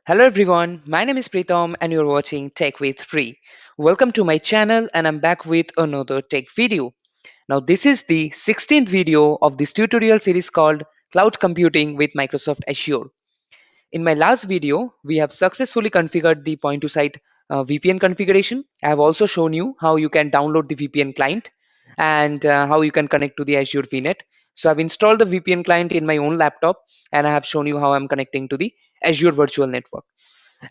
Hello everyone, my name is Pritam and you're watching Tech with Free. Welcome to my channel and I'm back with another tech video. Now this is the 16th video of this tutorial series called Cloud Computing with Microsoft Azure. In my last video, we have successfully configured the point-to-site VPN configuration. I have also shown you how you can download the VPN client and how you can connect to the Azure VNet. So I've installed the VPN client in my own laptop and I have shown you how I'm connecting to the Azure Virtual Network.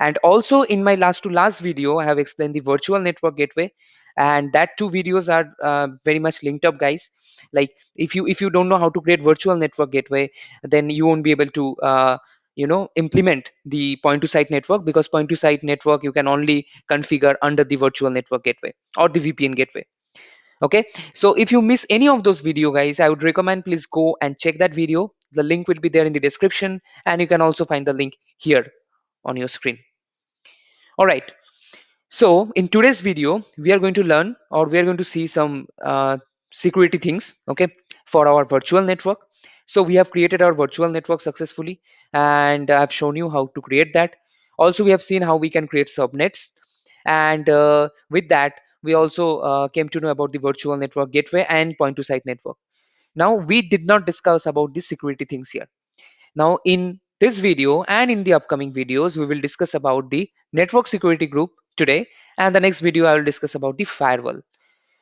And also in my last video I have explained the virtual network gateway, and that two videos are very much linked up, guys. Like if you don't know how to create virtual network gateway, then you won't be able to implement the point to site network, because point to site network you can only configure under the virtual network gateway or the VPN gateway. Okay, so if you miss any of those video, guys, I would recommend please go and check that video. The link will be there in the description, and you can also find the link here on your screen. All right. So in today's video, we are going to learn, or we are going to see some security things, okay, for our virtual network. So we have created our virtual network successfully, and I've shown you how to create that. Also, we have seen how we can create subnets, and with that, we also came to know about the virtual network gateway and point-to-site network. Now, we did not discuss about the security things here. Now, in this video and in the upcoming videos, we will discuss about the network security group today, and the next video I will discuss about the firewall.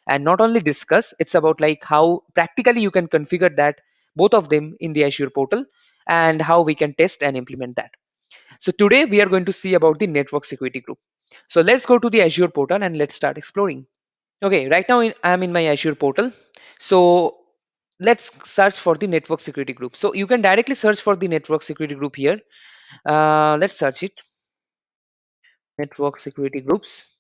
And not only discuss, it's about like how practically you can configure that, both of them in the Azure portal, and how we can test and implement that. So today we are going to see about the network security group. So let's go to the Azure portal and let's start exploring. Okay, right now I'm in my Azure portal. So let's search for the network security group. So you can directly search for the network security group here. Let's search it, network security groups.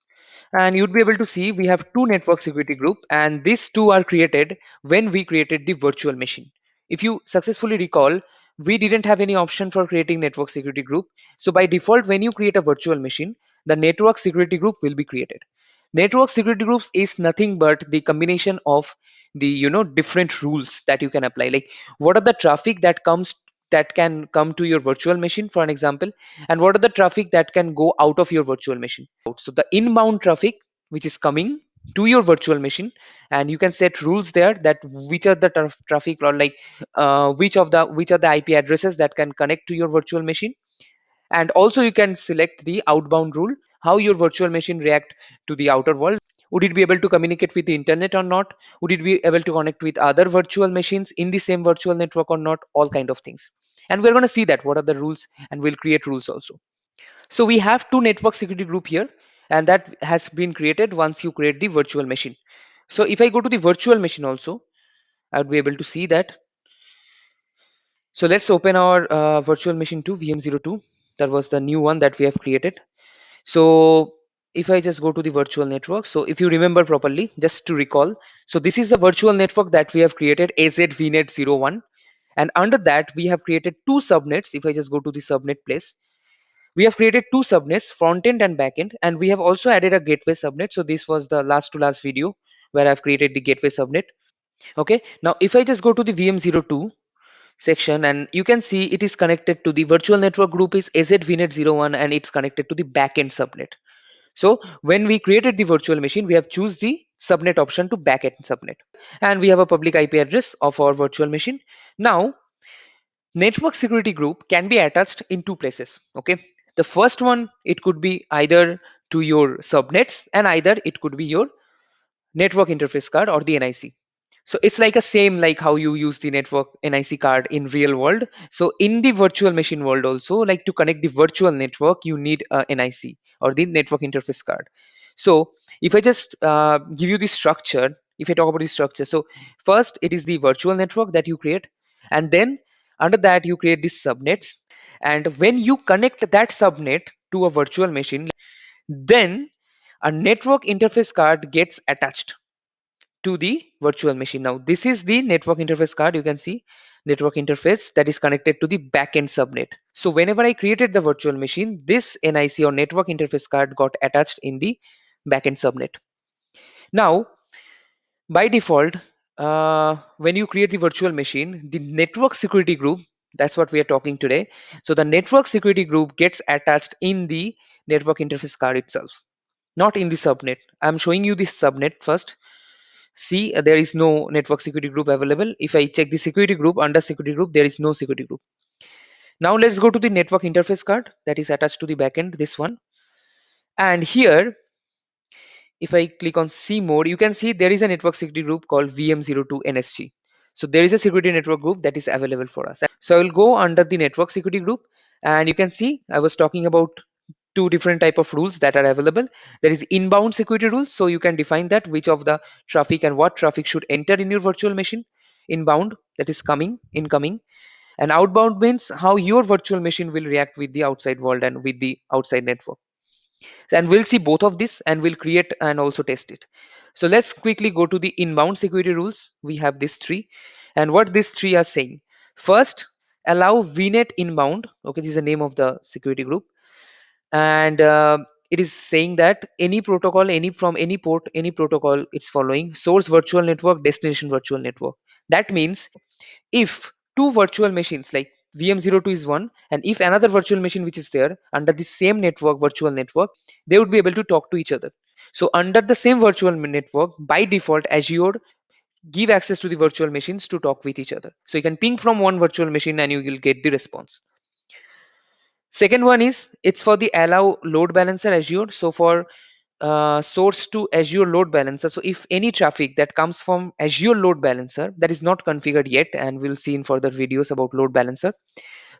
And you'd be able to see we have two network security group, and these two are created when we created the virtual machine. If you successfully recall, we didn't have any option for creating network security group. So by default, when you create a virtual machine, the network security group will be created. Network security groups is nothing but the combination of the different rules that you can apply. Like, what are the traffic that can come to your virtual machine, for an example, and what are the traffic that can go out of your virtual machine. So the inbound traffic which is coming to your virtual machine, and you can set rules there that which are the traffic, or like which are the IP addresses that can connect to your virtual machine. And also you can select the outbound rule, how your virtual machine react to the outer world. Would it be able to communicate with the internet or not? Would it be able to connect with other virtual machines in the same virtual network or not? All kind of things. And we're going to see that what are the rules, and we'll create rules also. So we have two network security group here, and that has been created once you create the virtual machine. So if I go to the virtual machine also, I would be able to see that. So let's open our virtual machine 2, VM02. That was the new one that we have created. So if I just go to the virtual network, so if you remember properly, just to recall, so this is the virtual network that we have created, AZVNet01. And under that, we have created two subnets. If I just go to the subnet place, we have created two subnets, front end and back end, and we have also added a gateway subnet. So this was the last to last video where I've created the gateway subnet. Okay, now if I just go to the VM02 section, and you can see it is connected to the virtual network group is AZVNet01, and it's connected to the backend subnet. So when we created the virtual machine, we have choose the subnet option to backend subnet, and we have a public IP address of our virtual machine. Now network security group can be attached in two places. Okay, the first one, it could be either to your subnets, and either it could be your network interface card or the NIC. So it's like a same like how you use the network NIC card in real world. So in the virtual machine world also, like to connect the virtual network, you need a NIC or the network interface card. So if I just give you the structure, if I talk about the structure, so first it is the virtual network that you create, and then under that you create these subnets. And when you connect that subnet to a virtual machine, then a network interface card gets attached to the virtual machine. Now this is the network interface card. You can see network interface that is connected to the backend subnet. So whenever I created the virtual machine, this NIC or network interface card got attached in the backend subnet. Now by default, when you create the virtual machine, the network security group That's what we are talking today. So the network security group gets attached in the network interface card itself, not in the subnet. I'm showing you this subnet first. See, there is no network security group available. If I check the security group, under security group, there is no security group. Now let's go to the network interface card that is attached to the backend, this one. And here, if I click on see mode, you can see there is a network security group called VM02 NSG. So there is a security network group that is available for us. So I will go under the network security group, and you can see I was talking about two different type of rules that are available. There is inbound security rules, so you can define that which of the traffic and what traffic should enter in your virtual machine. Inbound, that is coming, incoming, and outbound means how your virtual machine will react with the outside world and with the outside network. And we'll see both of this and we'll create and also test it. So let's quickly go to the inbound security rules. We have these three, and what these three are saying: first, allow vnet inbound. Okay, this is the name of the security group, and it is saying that any protocol, any from any port, any protocol, it's following source virtual network, destination virtual network. That means if two virtual machines like VM02 is one, and if another virtual machine which is there under the same network, virtual network, they would be able to talk to each other. So under the same virtual network, by default, Azure give access to the virtual machines to talk with each other. So you can ping from one virtual machine and you will get the response. Second one is it's for the allow load balancer Azure. So for source to Azure load balancer. So if any traffic that comes from Azure load balancer that is not configured yet, and we'll see in further videos about load balancer.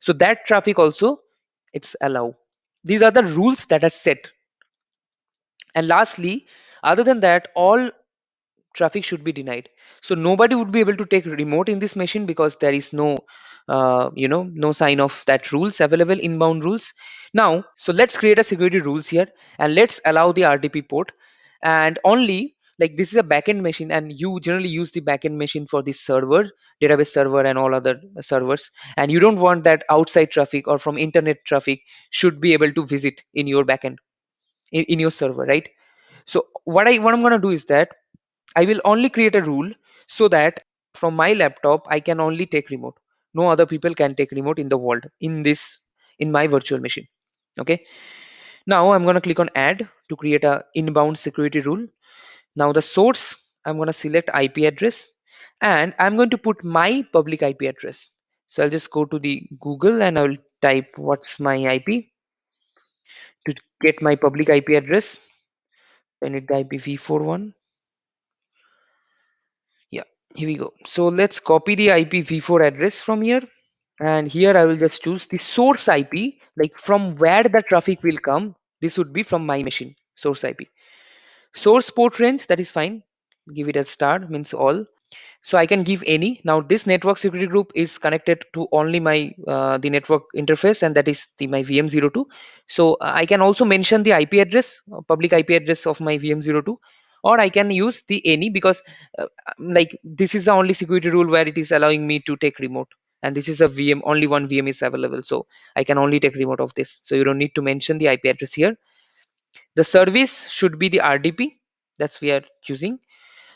So that traffic also it's allow. These are the rules that are set. And lastly, other than that, all traffic should be denied. So nobody would be able to take remote in this machine because there is no no sign of that rules available, inbound rules. Now so let's create a security rules here, and let's allow the RDP port. And only like this is a backend machine, and you generally use the backend machine for the server, database server and all other servers, and you don't want that outside traffic or from internet traffic should be able to visit in your backend, in your server, right? So what I'm going to do is that I will only create a rule so that from my laptop I can only take remote. No other people can take remote in the world in my virtual machine. Okay. Now I'm going to click on add to create a inbound security rule. Now the source, I'm going to select IP address, and I'm going to put my public IP address. So I'll just go to the Google and I'll type what's my IP to get my public IP address. I need the IPv4 one. Yeah, here we go. So let's copy the IPv4 address from here. And here I will just choose the source IP, like from where the traffic will come. This would be from my machine, source IP. Source port range, that is fine. Give it a star, means all. So I can give any. Now this network security group is connected to only my the network interface, and that is the my VM02. So I can also mention the IP address, public IP address of my VM02, or I can use the any, because like this is the only security rule where it is allowing me to take remote, and this is a VM, only one VM is available, so I can only take remote of this. So you don't need to mention the IP address here. The service should be the RDP, that's we are choosing.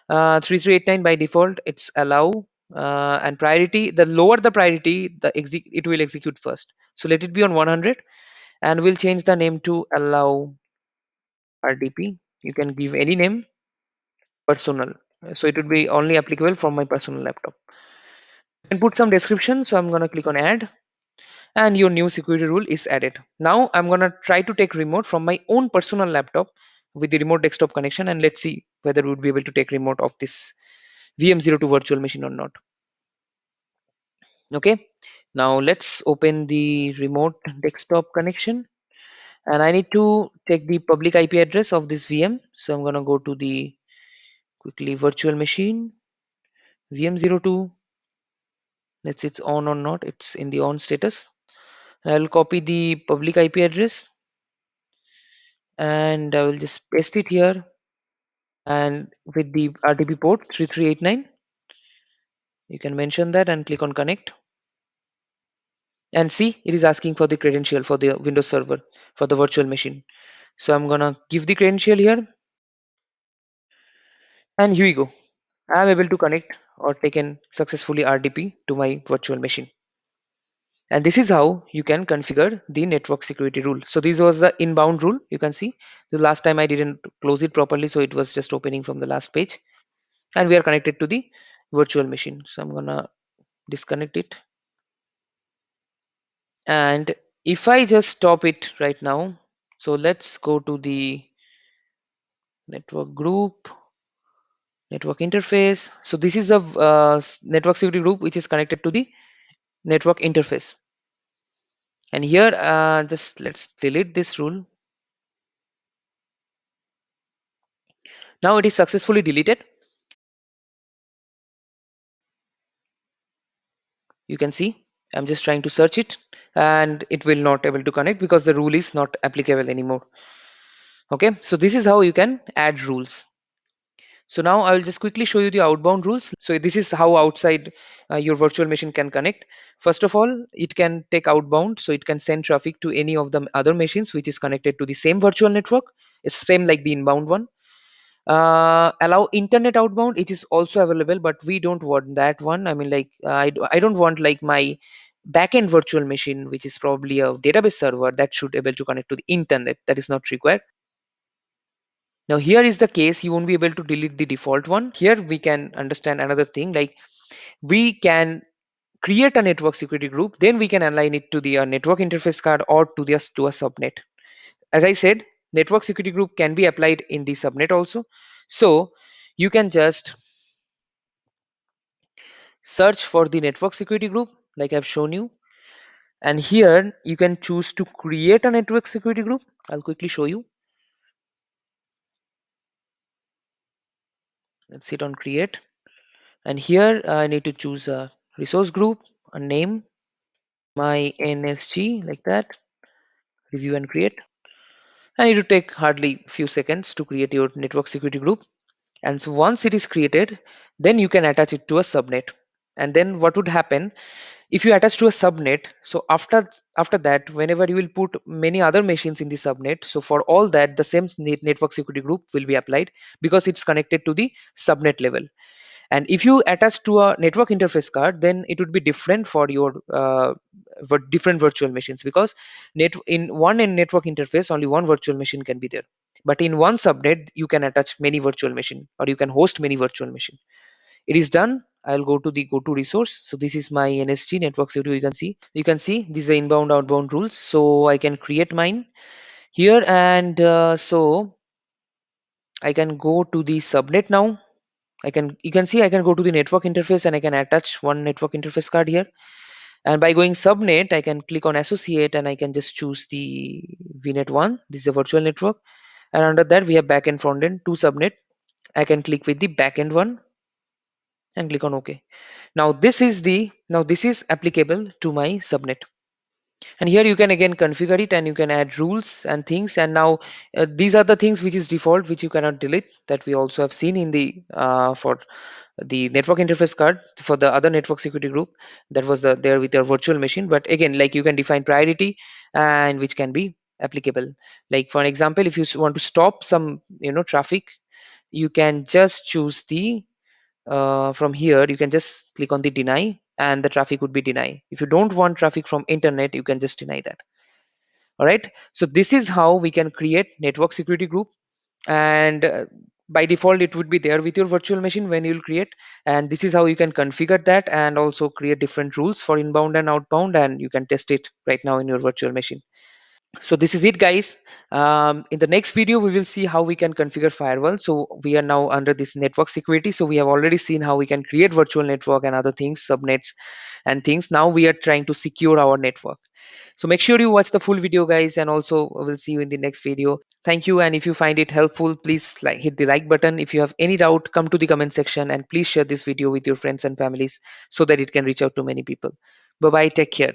3389 by default it's allow, and priority, the lower the priority it will execute first, so let it be on 100. And we'll change the name to allow RDP. You can give any name, personal, so it would be only applicable from my personal laptop, and put some description. So I'm going to click on add, and your new security rule is added. Now I'm going to try to take remote from my own personal laptop with the remote desktop connection, and let's see whether we would be able to take remote of this VM02 virtual machine or not. Okay, now let's open the remote desktop connection, and I need to take the public IP address of this VM. So I'm going to go to the quickly virtual machine VM02. Let's see it's on or not. It's in the on status. I'll copy the public IP address and I will just paste it here, and with the RDP port 3389, you can mention that and click on connect, and see it is asking for the credential for the Windows server for the virtual machine. So I'm gonna give the credential here, and here we go. I am able to connect or taken successfully RDP to my virtual machine. And this is how you can configure the network security rule. So this was the inbound rule. You can see the last time I didn't close it properly, so it was just opening from the last page. And we are connected to the virtual machine. So I'm gonna disconnect it. And if I just stop it right now, so let's go to the network group, network interface. So this is a network security group which is connected to the network interface. And here, just let's delete this rule. Now it is successfully deleted. You can see I'm just trying to search it, and it will not able to connect because the rule is not applicable anymore. Okay, so this is how you can add rules. So now I will just quickly show you the outbound rules. So this is how outside your virtual machine can connect. First of all, it can take outbound, so it can send traffic to any of the other machines which is connected to the same virtual network. It's same like the inbound one. Allow internet outbound, it is also available, but we don't want that one. I mean, like, I don't want like my backend virtual machine, which is probably a database server, that should able to connect to the internet. That is not required. Now here is the case you won't be able to delete the default one. Here we can understand another thing, like we can create a network security group, then we can align it to the network interface card or to the to a subnet. As I said, network security group can be applied in the subnet also. So you can just search for the network security group like I've shown you, and here you can choose to create a network security group. I'll quickly show you. Let's hit on create, and here I need to choose a resource group, a name, my NSG, like that, review and create. I need to take hardly few seconds to create your network security group. And so once it is created, then you can attach it to a subnet. And then what would happen if you attach to a subnet? So after that, whenever you will put many other machines in the subnet, so for all that the same network security group will be applied because it's connected to the subnet level. And if you attach to a network interface card, then it would be different for your different virtual machines, because in network interface only one virtual machine can be there, but in one subnet you can attach many virtual machine, or you can host many virtual machine. It is done. I'll go to the go to resource. So this is my NSG network security. You can see these are inbound outbound rules, so I can create mine here. And so I can go to the subnet now. You can see I can go to the network interface and I can attach one network interface card here. And by going subnet, I can click on associate and I can just choose the VNet one. This is a virtual network. And under that we have backend frontend, two subnet. I can click with the backend one and click on OK. Now this is applicable to my subnet. And here you can again configure it and you can add rules and things. And now these are the things which is default, which you cannot delete, that we also have seen in the for the network interface card for the other network security group, that was there with your virtual machine. But again, like, you can define priority and which can be applicable. Like for an example, if you want to stop some traffic, you can just choose the from here you can just click on the deny and the traffic would be deny. If you don't want traffic from internet, you can just deny that. All right, so this is how we can create network security group. And by default it would be there with your virtual machine when you'll create. And this is how you can configure that and also create different rules for inbound and outbound, and you can test it right now in your virtual machine. So this is it, guys. In the next video we will see how we can configure firewall. So we are now under this network security, so we have already seen how we can create virtual network and other things, subnets and things. Now we are trying to secure our network. So make sure you watch the full video, guys, and also we'll see you in the next video. Thank you, and if you find it helpful, please hit the like button. If you have any doubt, come to the comment section and please share this video with your friends and families so that it can reach out to many people. Bye bye, take care.